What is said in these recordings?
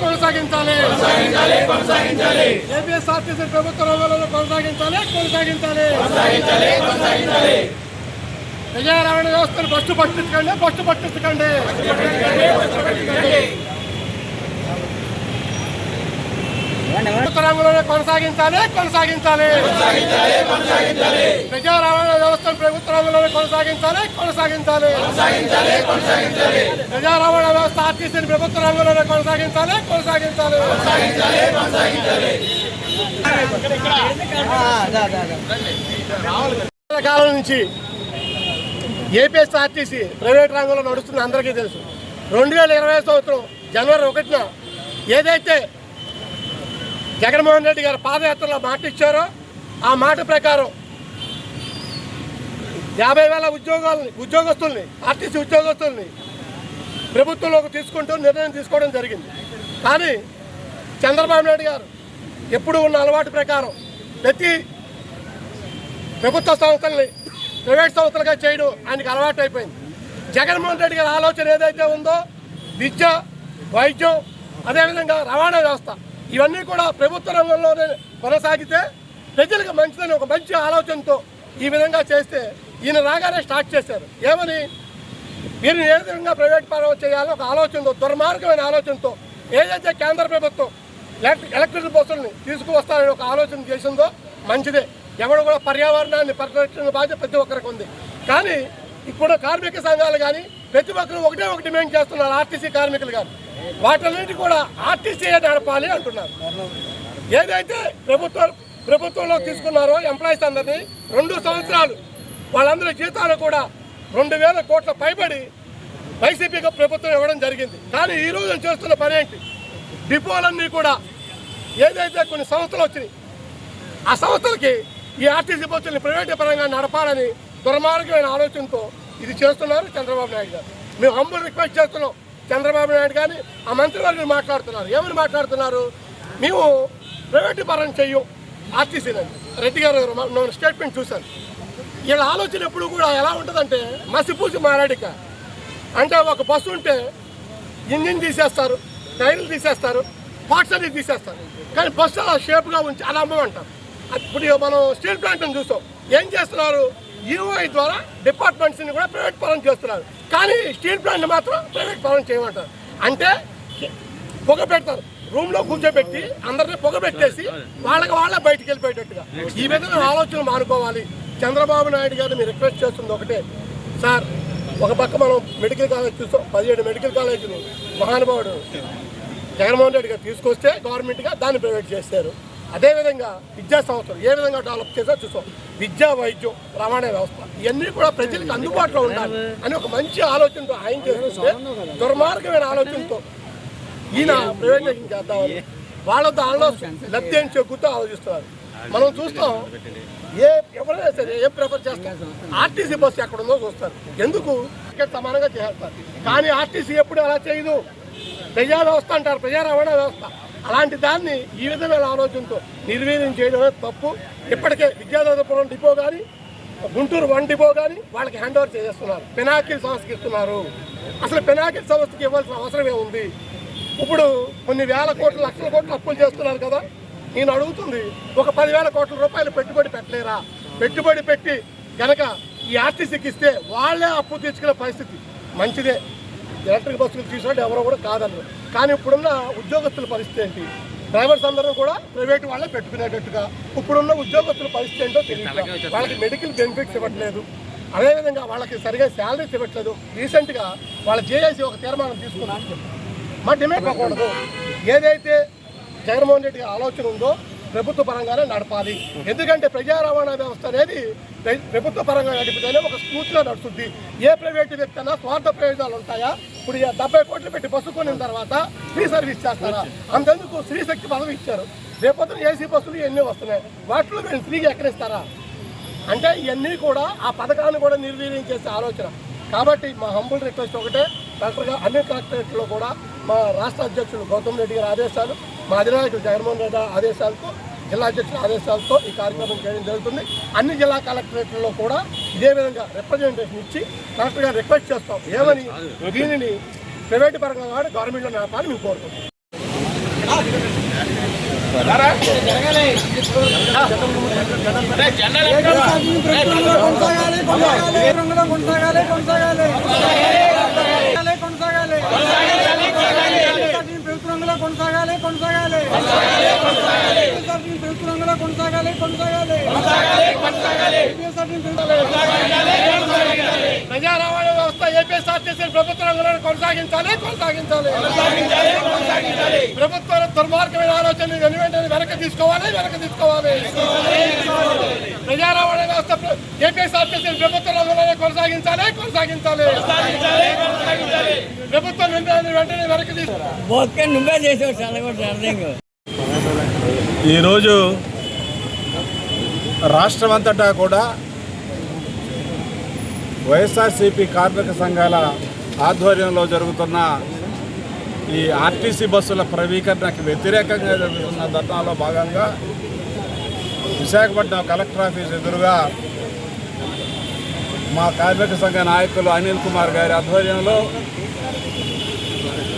కొనసాగించాలి. ఏపీఎస్ఆర్టీసీ ప్రభుత్వ రంగంలో కొనసాగించాలి. ప్రజా రవాణా వ్యవస్థను ఫస్ట్ పట్టించకండి. ప్రభుత్వ రంగంలోనే కొనసాగించాలి. ప్రజా రవాణా వ్యవస్థను ప్రభుత్వ రంగంలోనే కొనసాగించాలి. ప్రజా రవాణా వ్యవస్థ ఆర్టీసీని ప్రభుత్వ రంగంలోనే కొనసాగించాలి. కాలం నుంచి ఏపీఎస్ఆర్టీసీ ప్రైవేట్ రంగంలో నడుస్తుంది అందరికీ తెలుసు. 2020 సంవత్సరం జనవరి 1న ఏదైతే జగన్మోహన్ రెడ్డి గారు పాదయాత్రలో మాట ఇచ్చారో ఆ మాట ప్రకారం 50,000 ఉద్యోగస్తుల్ని ఆర్టీసీ ఉద్యోగస్తుల్ని ప్రభుత్వంలోకి తీసుకుంటూ నిర్ణయం తీసుకోవడం జరిగింది. కానీ చంద్రబాబు నాయుడు గారు ఎప్పుడు ఉన్న అలవాటు ప్రకారం ప్రతి ప్రభుత్వ సంస్థల్ని ప్రైవేట్ సంస్థలుగా చేయడం ఆయనకి అలవాటు అయిపోయింది. జగన్మోహన్ రెడ్డి గారి ఆలోచన ఏదైతే ఉందో విద్య, వైద్యం, అదేవిధంగా రవాణా వ్యవస్థ ఇవన్నీ కూడా ప్రభుత్వ రంగంలోనే కొనసాగితే ప్రజలకు మంచిదని ఒక మంచి ఆలోచనతో ఈ విధంగా చేస్తే ఈయన రాగానే స్టార్ట్ చేశారు. ఏమని వీరిని ఏ విధంగా ప్రైవేట్ పరం చేయాలో ఒక ఆలోచనతో, దుర్మార్గమైన ఆలోచనతో ఏదైతే కేంద్ర ప్రభుత్వం ఎలక్ట్రిక్ బస్సుల్ని తీసుకువస్తారని ఒక ఆలోచన చేసిందో మంచిదే. ఎవరు కూడా పర్యావరణాన్ని పరిరక్షణ బాధ్యత ప్రతి ఒక్కరికి ఉంది. కానీ ఇప్పుడు కార్మిక సంఘాలు కానీ ప్రతి ఒక్కరు ఒకటే డిమాండ్ చేస్తున్నారు. ఆర్టీసీ కార్మికులు కానీ వాటన్నిటి కూడా ఆర్టీసీ నడపాలి అంటున్నారు. ఏదైతే ప్రభుత్వంలో తీసుకున్నారో ఎంప్లాయీస్ అందరినీ 2 సంవత్సరాలు వాళ్ళందరి జీతాలు కూడా 2,000 కోట్ల పైబడి వైసీపీ ప్రభుత్వం ఇవ్వడం జరిగింది. కానీ ఈ రోజు చేస్తున్న పని ఏంటి? డిపోలన్నీ కూడా ఏదైతే కొన్ని సంస్థలు వచ్చినాయి ఆ సంస్థలకి ఈ ఆర్టీసీ బస్సుల్ని ప్రైవేట్ పరంగా నడపాలని దుర్మార్గమైన ఆలోచనతో ఇది చేస్తున్నారు చంద్రబాబు నాయుడు గారు. మేము హంబుల్ రిక్వెస్ట్ చేస్తున్నాం. చంద్రబాబు నాయుడు కానీ ఆ మంత్రివర్యులు మాట్లాడుతున్నారు. ఏమని మాట్లాడుతున్నారు? మేము ప్రైవేట్ పరం చెయ్యం ఆర్టీసీని. రెడ్డి గారు స్టేట్మెంట్ చూశాను. వీళ్ళ ఆలోచన ఎప్పుడు కూడా ఎలా ఉంటుందంటే మసిపూసి మారాడిక. అంటే ఒక బస్సు ఉంటే ఇంజిన్ తీసేస్తారు, టైర్లు తీసేస్తారు, పార్ట్స్ అన్ని తీసేస్తారు. కానీ బస్సు అలా షేప్గా ఉంచి అలా అమ్మమంటారు. ఇప్పుడు మనం స్టీల్ ప్లాంట్ని చూసాం. ఏం చేస్తున్నారు? యూఐ ద్వారా డిపార్ట్మెంట్స్ని కూడా ప్రైవేట్ పరం చేస్తున్నారు. కానీ స్టీల్ ప్లాంట్ని మాత్రం ప్రైవేట్ పరం చేయమంటారు. అంటే పొగ పెడతారు, రూమ్లో కూర్చోబెట్టి అందరినీ పొగ పెట్టేసి వాళ్ళే బయటికి వెళ్ళిపోయేటట్టుగా. ఈ విధంగా ఆలోచన మానుకోవాలి. చంద్రబాబు నాయుడు గారిని మీరు రిక్వెస్ట్ చేస్తుంది ఒకటే సార్. ఒక పక్క మనం మెడికల్ కాలేజ్ చూస్తాం. 17 మెడికల్ కాలేజీలు మహానుభావుడు జగన్మోహన్ రెడ్డి గారు తీసుకొస్తే గవర్నమెంట్గా దాన్ని ప్రైవేట్ చేశారు. అదేవిధంగా విద్యా సంస్థలు ఏ విధంగా డెవలప్ చేశారో చూసాం. విద్యా, వైద్యం, రవాణా వ్యవస్థ ఇవన్నీ కూడా ప్రజలకు అందుబాటులో ఉండాలి అని ఒక మంచి ఆలోచనతో ఆయన చేస్తుంటే దుర్మార్గమైన ఆలోచనతో ఈయన ప్రైవేటైజేషన్ చేద్దామని వాళ్ళ దానిలో లబ్ధి అని చెక్కుతూ ఆలోచిస్తున్నారు. మనం చూస్తాం. ఎవరైనా సరే ఏం ప్రిఫర్ చేస్తారు? ఆర్టీసీ బస్సు ఎక్కడ ఉందో చూస్తారు. ఎందుకు? టికెట్ సమానంగా చేస్తారు. కానీ ఆర్టీసీ ఎప్పుడు అలా చేయదు. ప్రజా వ్యవస్థ అంటారు, ప్రజా రవాణా వ్యవస్థ. అలాంటి దాన్ని ఈ విధమైన ఆలోచనతో నిర్వీర్యం చేయడమే తప్పు. ఇప్పటికే విద్యాధరపురం డిపో కానీ, గుంటూరు 1 డిపో కానీ వాళ్ళకి హ్యాండ్ ఓవర్ చేస్తున్నారు. పినాకిల్ సంస్థకి ఇస్తున్నారు. అసలు పినాకిల్ సంస్థకి ఇవ్వాల్సిన అవసరమే ఉంది. ఇప్పుడు కొన్ని వేల కోట్లు, లక్షల కోట్లు అప్పులు చేస్తున్నారు కదా. నేను అడుగుతుంది, ఒక 10,000 కోట్ల రూపాయలు పెట్టుబడి పెట్టలేరా? పెట్టుబడి పెట్టి కనుక ఈ ఆర్టీసీకి ఇస్తే వాళ్ళే అప్పు తెచ్చుకునే పరిస్థితి మంచిదే. ఎలక్ట్రిక్ బస్సులు తీసుకుంటే ఎవరో కూడా కాదన్నారు. కానీ ఇప్పుడున్న ఉద్యోగస్తుల పరిస్థితి ఏంటి? డ్రైవర్స్ అందరూ కూడా ప్రైవేట్ వాళ్ళే పెట్టుకునేటట్టుగా. ఇప్పుడున్న ఉద్యోగస్తుల పరిస్థితి ఏంటో తెలియదు. వాళ్ళకి మెడికల్ బెనిఫిట్స్ ఇవ్వట్లేదు. అదేవిధంగా వాళ్ళకి సరిగా శాలరీస్ ఇవ్వట్లేదు. రీసెంట్గా వాళ్ళ జేఏసీ ఒక తీర్మానం తీసుకున్నాను. మా డిమాండ్ అవ్వకూడదు. ఏదైతే జగన్మోహన్ రెడ్డి ఆలోచన ఉందో ప్రభుత్వ పరంగానే నడపాలి. ఎందుకంటే ప్రజా రవాణా వ్యవస్థ అనేది ప్రభుత్వ పరంగా నడిపితేనే ఒక స్ఫూర్తిగా నడుస్తుంది. ఏ ప్రైవేటు వ్యక్తి అయినా స్వార్థ ప్రయోజనాలు ఉంటాయా? ఇప్పుడు 70 కోట్లు పెట్టి బస్సు కొనిన తర్వాత ఫ్రీ సర్వీస్ చేస్తారా? అంతెందుకు స్త్రీశక్తి పదవి ఇచ్చారు. రేపొద్దున ఏసీ బస్సులు ఇవన్నీ వస్తున్నాయి. వాటిలో వీళ్ళు ఫ్రీగా ఎక్కడిస్తారా? అంటే ఇవన్నీ కూడా ఆ పథకాన్ని కూడా నిర్వీర్యం చేసే ఆలోచన. కాబట్టి మా హంబుల్ రిక్వెస్ట్ ఒకటే, కలెక్టర్గా అన్ని కలెక్టరేట్లో కూడా మా రాష్ట్ర అధ్యక్షుడు గౌతమ్ రెడ్డి గారి ఆదేశాలు, మా అధినాయకుడు జగన్మోహన్ రెడ్డి ఆదేశాలతో, జిల్లా అధ్యక్షుల ఆదేశాలతో ఈ కార్యక్రమం చేయడం జరుగుతుంది. అన్ని జిల్లా కలెక్టరేట్లలో కూడా ఇదే విధంగా రిప్రజెంటేషన్ ఇచ్చి కలెక్టర్ గారు రిక్వెస్ట్ చేస్తాం. ఏమని? దీనిని ప్రైవేటు పరంగా గవర్నమెంట్లో నడపాలని మేము కోరుకుంటున్నాం. ప్రజా రవాణా వ్యవస్థ ఏపీఎస్ఆర్టీసీ ప్రభుత్వ రంగంలో కొనసాగించాలి. ప్రభుత్వాల దుర్మార్గమైన ఆలోచన వెనువెంటనే వెనక్కి తీసుకోవాలి. ప్రజా రవాణా వ్యవస్థ ఏపీఎస్ఆర్టీసీ ప్రభుత్వ రంగంలో కొనసాగించాలి. ప్రభుత్వ నిర్ణయాన్ని వెంటనే వెనక్కి తీసుకోవాలి. ఈరోజు రాష్ట్రమంతటా కూడా వైఎస్ఆర్సీపీ కార్మిక సంఘాల ఆధ్వర్యంలో జరుగుతున్న ఈ ఆర్టీసీ బస్సుల ప్రైవేటీకరణకు వ్యతిరేకంగా జరుగుతున్న ధర్నాలో భాగంగా విశాఖపట్నం కలెక్టర్ ఆఫీస్ ఎదురుగా మా కార్మిక సంఘ నాయకులు అనిల్ కుమార్ గారి ఆధ్వర్యంలో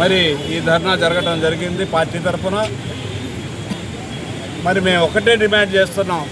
మరి ఈ ధర్నా జరగడం జరిగింది. పార్టీ తరఫున మరి మేము ఒకటే డిమాండ్ చేస్తున్నాం.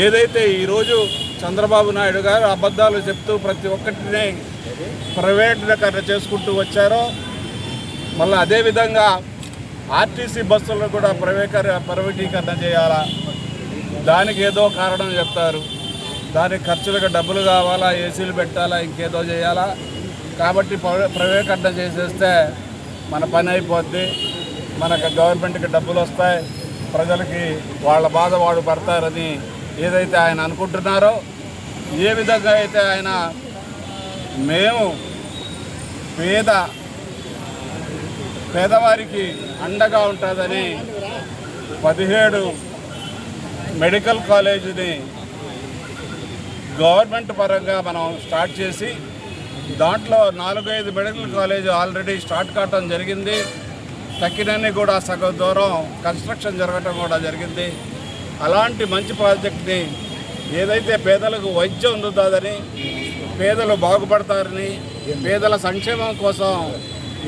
ఏదైతే ఈరోజు చంద్రబాబు నాయుడు గారు అబద్ధాలు చెప్తూ ప్రతి ఒక్కటిని ప్రైవేటీకరణ చేసుకుంటూ వచ్చారో, మళ్ళీ అదేవిధంగా ఆర్టీసీ బస్సులను కూడా ప్రైవేటీకరణ చేయాలా, దానికి ఏదో కారణం చెప్తారు. దానికి ఖర్చులకు డబ్బులు కావాలా, ఏసీలు పెట్టాలా, ఇంకేదో చేయాలా. కాబట్టి ప్రైవేటీకరణ చేసేస్తే మన పని అయిపోద్ది, మనకు గవర్నమెంట్కి డబ్బులు వస్తాయి, ప్రజలకి వాళ్ళ బాధ వాడు పడతారని ఏదైతే ఆయన అనుకుంటున్నారో, ఏ విధంగా అయితే ఆయన మేము పేదవారికి అండగా ఉంటుందని 17 మెడికల్ కాలేజీని గవర్నమెంట్ పరంగా మనం స్టార్ట్ చేసి దాంట్లో 4-5 మెడికల్ కాలేజీ ఆల్రెడీ స్టార్ట్ కావటం జరిగింది. తక్కినన్ని కూడా సగం దూరం కన్స్ట్రక్షన్ జరగటం కూడా జరిగింది. అలాంటి మంచి ప్రాజెక్ట్ని ఏదైతే పేదలకు వైద్యం అందుతుందని, పేదలు బాగుపడతారని, పేదల సంక్షేమం కోసం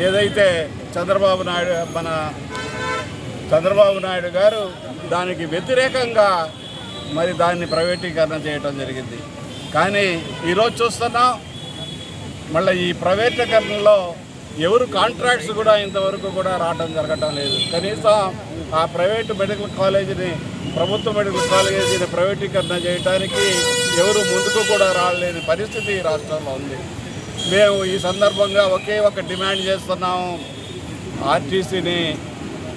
ఏదైతే చంద్రబాబు నాయుడు గారు దానికి వ్యతిరేకంగా మరి దాన్ని ప్రైవేటీకరణ చేయటం జరిగింది. కానీ ఈరోజు చూస్తున్నాం మళ్ళీ ఈ ప్రైవేటీకరణలో ఎవరు కాంట్రాక్ట్స్ కూడా ఇంతవరకు కూడా రావడం జరగటం లేదు. కనీసం ఆ ప్రైవేటు మెడికల్ కాలేజీని, ప్రభుత్వ మెడికల్ కాలేజీని ప్రైవేటీకరణ చేయడానికి ఎవరు ముందుకు కూడా రాలేని పరిస్థితి ఈ రాష్ట్రంలో ఉంది. మేము ఈ సందర్భంగా ఒకే ఒక డిమాండ్ చేస్తున్నాము. ఆర్టీసీని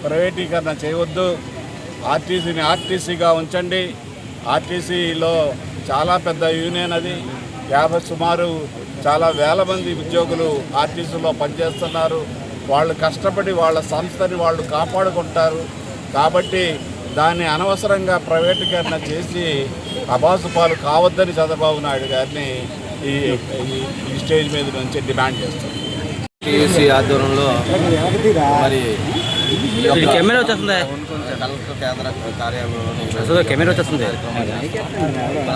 ప్రైవేటీకరణ చేయవద్దు, ఆర్టీసీని ఆర్టీసీగా ఉంచండి. ఆర్టీసీలో చాలా పెద్ద యూనియన్ అది, సుమారు చాలా వేల మంది ఉద్యోగులు ఆర్టీసీలో పనిచేస్తున్నారు. వాళ్ళు కష్టపడి వాళ్ళ సంస్థని వాళ్ళు కాపాడుకుంటారు. కాబట్టి దాన్ని అనవసరంగా ప్రైవేటీకరణ చేసి అబాసుపాలు కావద్దని చంద్రబాబు నాయుడు గారిని ఈ స్టేజ్ మీద నుంచి డిమాండ్ చేస్తారు. టీఎస్సీ ఆధ్వర్యంలో మరి కెమెరా వచ్చేస్తుంది, కలెక్టర్ కేంద్ర కార్యాలయంలో కెమెరా వచ్చేస్తుంది.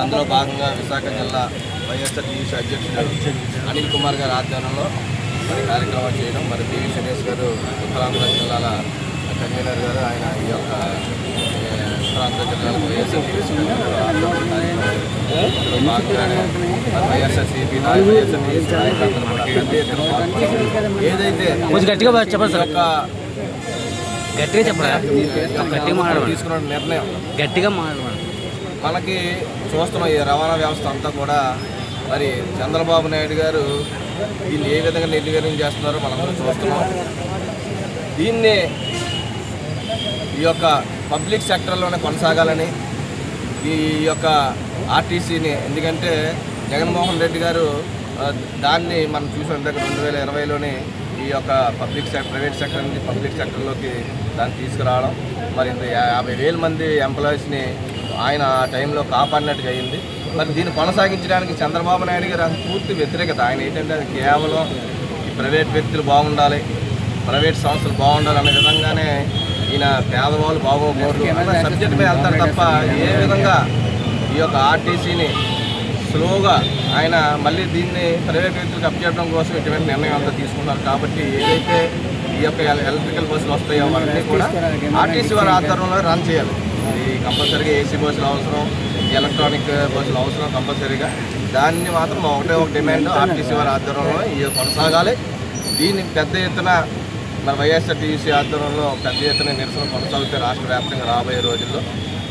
అందులో భాగంగా విశాఖ జిల్లా వైఎస్ఆర్టీసీ అధ్యక్షుడు అనిల్ కుమార్ గారి ఆధ్వర్యంలో మరి కార్యక్రమం చేయడం, మరి పివి సురేష్ గారు ఉత్తరాంధ్ర జిల్లాల కన్వీనర్ గారు, ఆయన ఈ యొక్క ఉత్తరాంధ్ర జిల్లాల వైఎస్ఆర్టీసీ వైఎస్ఆర్సీపీ నాయకులందరూ కూడా ఏదైతే గట్టిగా చెప్పండి సార్, గట్టిగా చెప్పరా, తీసుకున్న నిర్ణయం గట్టిగా మాట్లాడమని మనకి చూస్తున్నాం. ఈ రవాణా వ్యవస్థ అంతా కూడా మరి చంద్రబాబు నాయుడు గారు దీన్ని ఏ విధంగా నిర్వీర్యం చేస్తున్నారో మనందరం చూస్తున్నాం. దీన్ని ఈ యొక్క పబ్లిక్ సెక్టర్లోనే కొనసాగాలని ఈ యొక్క ఆర్టీసీని, ఎందుకంటే జగన్మోహన్ రెడ్డి గారు దాన్ని మనం చూసిన దగ్గర 2020లోనే ఈ యొక్క ప్రైవేట్ సెక్టర్ నుంచి పబ్లిక్ సెక్టర్లోకి దాన్ని తీసుకురావడం, మరి 50,000 మంది ఎంప్లాయీస్ని ఆయన ఆ టైంలో కాపాడినట్టుగా అయింది. మరి దీన్ని కొనసాగించడానికి చంద్రబాబు నాయుడు గారు అది పూర్తి వ్యతిరేకత. ఆయన ఏంటంటే అది కేవలం ఈ ప్రైవేట్ వ్యక్తులు బాగుండాలి, ప్రైవేట్ సంస్థలు బాగుండాలి అనే విధంగానే ఈయన పేదవాళ్ళు బాగోకూడదు అన్న సబ్జెక్ట్ మీద వెళ్తారు తప్ప ఏ విధంగా ఈ యొక్క ఆర్టీసీని స్లోగా ఆయన మళ్ళీ దీన్ని ప్రైవేట్ వ్యక్తులకు అప్పచెప్పడం కోసం ఇటువంటి నిర్ణయం అంతా తీసుకున్నారు. కాబట్టి ఏదైతే ఈ యొక్క ఎలక్ట్రికల్ బస్సులు వస్తాయో అవన్నీ కూడా ఆర్టీసీ వారి ఆధ్వర్యంలో రన్ చేయాలి. ఈ కంపల్సరీగా ఏసీ బస్సులు అవసరం, ఎలక్ట్రానిక్ బస్సులు అవసరం కంపల్సరీగా. దాన్ని మాత్రం ఒకటే ఒక డిమాండ్, ఆర్టీసీ వారి ఆధ్వర్యంలో ఇవి కొనసాగాలి. దీన్ని పెద్ద ఎత్తున మన వైఎస్ఆర్టీసీ ఆధ్వర్యంలో పెద్ద ఎత్తున నిరసన కొనసాగితే రాష్ట్ర వ్యాప్తంగా రాబోయే రోజుల్లో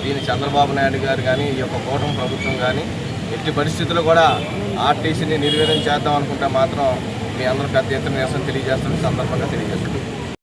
దీన్ని చంద్రబాబు నాయుడు గారు కానీ ఈ యొక్క కూటమి ప్రభుత్వం కానీ ఎట్టి పరిస్థితుల్లో కూడా ఆర్టీసీని నిర్వీర్యం చేద్దాం అనుకుంటే మాత్రం మీ అందరూ పెద్ద ఎత్తున నిరసన తెలియజేస్తున్న సందర్భంగా తెలియజేస్తున్నారు.